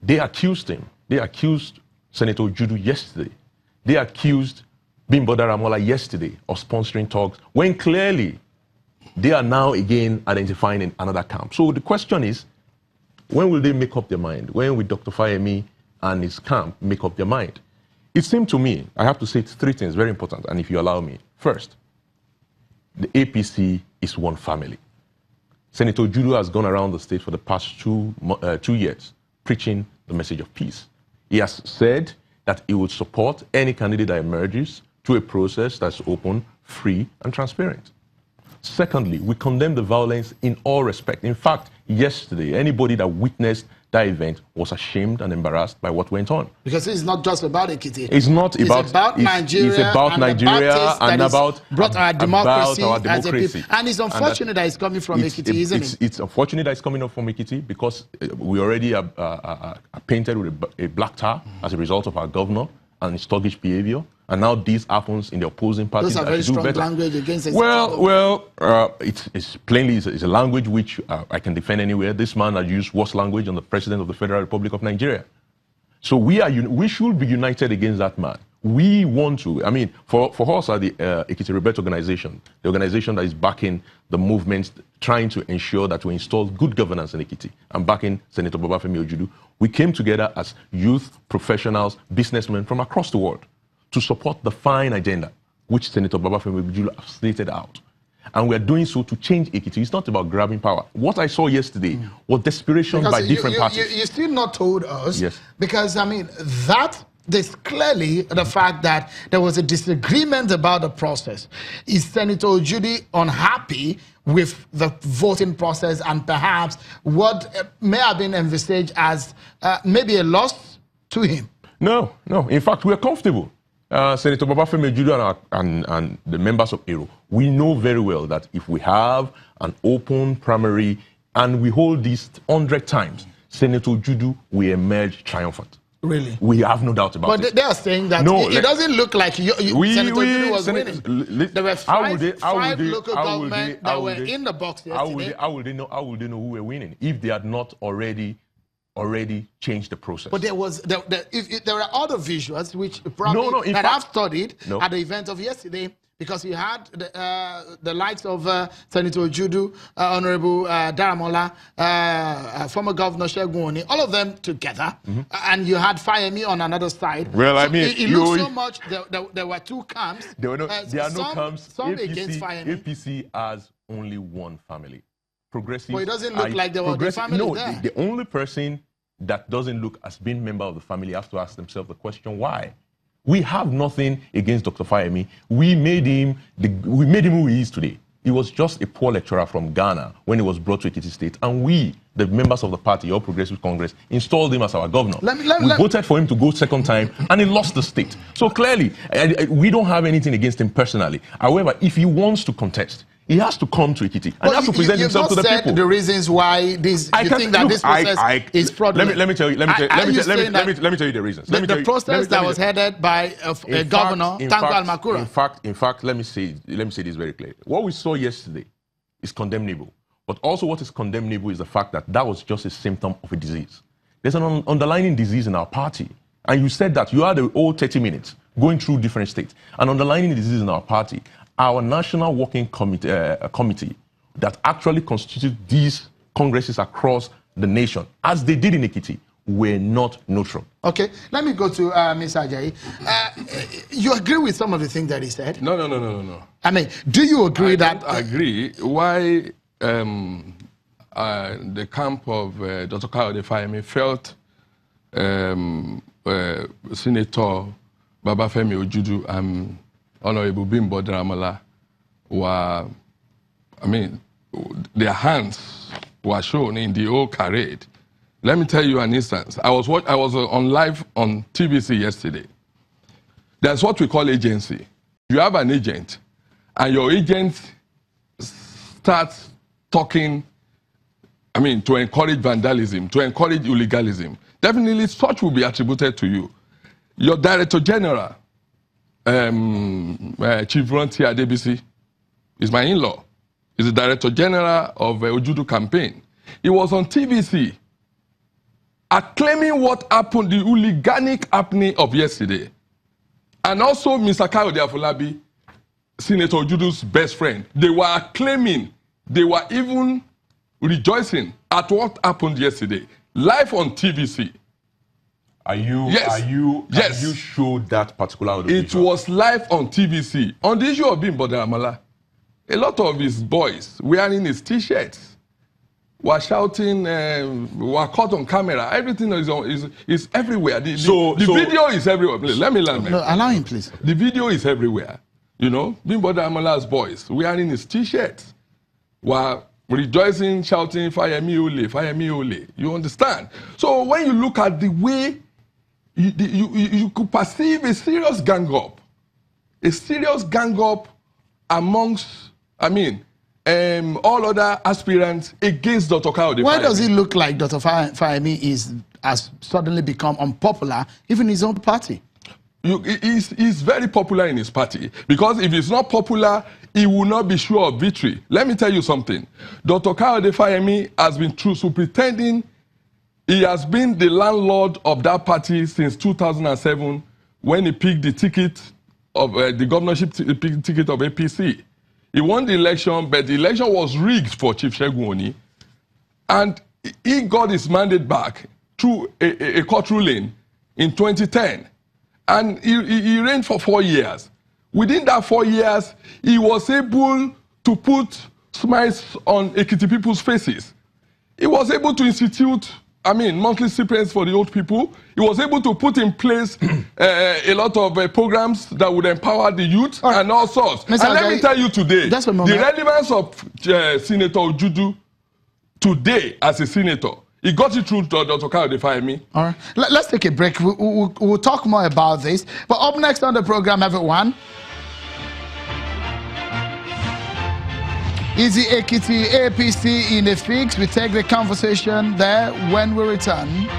They accused him. They accused Senator Ojudu yesterday. They accused Bimbo Daramola yesterday of sponsoring talks, when clearly they are now again identifying in another camp. So the question is, when will they make up their mind? When will Dr. Fayemi and his camp make up their mind? It seemed to me, I have to say three things, very important, and if you allow me. First, the APC is one family. Senator Ojudu has gone around the state for the past 2 years preaching the message of peace. He has said that he would support any candidate that emerges through a process that's open, free, and transparent. Secondly, we condemn the violence in all respect. In fact, yesterday, anybody that witnessed that event was ashamed and embarrassed by what went on. Because it's not just about Ekiti. It's not about, it's about Nigeria. It's about Nigeria and about our democracy. As a people. And it's unfortunate that it's coming from Ekiti, isn't it? It's unfortunate that it's coming up from Ekiti because we already are painted with a black tar as a result of our governor and his thuggish behavior. And now this happens in the opposing party. Those are very strong language against it. It's plainly it's a language which I can defend anywhere. This man has used worse language on the president of the Federal Republic of Nigeria. So we should be united against that man. We want to, I mean, for us at the Ekiti Rebirth organization, the organization that is backing the movement, trying to ensure that we install good governance in Ekiti, and backing Senator Babafemi Ojudu, we came together as youth, professionals, businessmen from across the world to support the fine agenda which Senator Babafemi Ojudu has stated out. And we are doing so to change Ekiti. It's not about grabbing power. What I saw yesterday was desperation by different parties. You still not told us, yes. Because, I mean, there's clearly the fact that there was a disagreement about the process. Is Senator Ojudu unhappy with the voting process and perhaps what may have been envisaged as maybe a loss to him? No. In fact, we are comfortable. Senator Babafemi Ojudu and the members of AERO, we know very well that if we have an open primary and we hold this 100 times, Senator Ojudu will emerge triumphant. Really? We have no doubt about it. But they are saying that it doesn't look like Senator Ojudu was winning. There were five local governments that were in the box yesterday. How would they know who were winning if they had not already changed the process? But there are other visuals which probably I've studied at the event of yesterday, because you had the likes of Senator Ojudu, Honorable Daramola, former Governor Shegun, all of them together, and you had Fayemi on another side. Well, so I mean, it looks so much. There were two camps. There are no camps. Some against Fayemi. APC has only one family. Progressive. But it doesn't look like there was a family there. The only person that doesn't look as being member of the family have to ask themselves the question, why? We have nothing against Dr. Fayemi. We made him who he is today. He was just a poor lecturer from Ghana when he was brought to Ekiti State, and we, the members of the party, All Progressive Congress, installed him as our governor. We voted for him to go second time, and he lost the state. So clearly, we don't have anything against him personally. However, if he wants to contest, he has to come to Ekiti and he has to present himself to the people. The reasons why this process is fraudulent. Let me tell you the reasons. The process that was headed by a governor, Tanko Almakura. In fact, let me say this very clearly. What we saw yesterday is condemnable. But also what is condemnable is the fact that that was just a symptom of a disease. There's an underlying disease in our party. And you said that you had the whole 30 minutes going through different states. An underlying disease in our party. Our National Working Committee that actually constituted these congresses across the nation, as they did in Ekiti, were not neutral. Okay, let me go to Mr. Ajayi. You agree with some of the things that he said? No. I mean, do you agree that... I agree. Why the camp of Dr. Kayode Fayemi felt Senator Babafemi Ojudu and Honorable Bimbo Daramola were, I mean, their hands were shown in the whole parade. Let me tell you an instance. I was on live on TVC yesterday. There's what we call agency. You have an agent, and your agent starts talking, I mean, to encourage vandalism, to encourage illegalism. Definitely, such will be attributed to you. Your Director General, Chief Frontier APC, is my in-law. He's the Director General of Ojudu campaign. He was on TVC acclaiming what happened, the hooliganic happening of yesterday. And also Mr. Kayode Afolabi, Senator Ojudu's best friend, they were acclaiming, they were even rejoicing at what happened yesterday, live on TVC. Can you show that particular It visual? Was live on TVC. On the issue of Bimbo Daramala, a lot of his boys wearing his T-shirts were shouting, were caught on camera. Everything is everywhere. The video is everywhere. Please, let me learn. No, allow him, please. The video is everywhere. You know, Bimbo Daramala's boys wearing his T-shirts were rejoicing, shouting, "Fire me, ole, fire me, ole." You understand? So when you look at the way you could perceive a serious gang up amongst, all other aspirants against Dr. Kayode. Why does it look like Dr. Fayemi has suddenly become unpopular, even in his own party? He's very popular in his party, because if he's not popular, he will not be sure of victory. Let me tell you something. Dr. Kayode Fayemi has been pretending he has been the landlord of that party since 2007, when he picked the ticket of the governorship ticket of APC. He won the election, but the election was rigged for Chief Segun Oni, and he got his mandate back through a court ruling in 2010. And he reigned for 4 years. Within that 4 years, he was able to put smiles on Ekiti people's faces. He was able to institute, monthly stipends for the old people. He was able to put in place a lot of programs that would empower the youth and all sorts. And let me tell you today, the relevance of Senator Ojudu today as a senator, he got it through Dr. Kayode Fayemi. All right. Let's take a break. We'll talk more about this. But up next on the program, everyone, is the Ekiti APC in a fix? We take the conversation there when we return.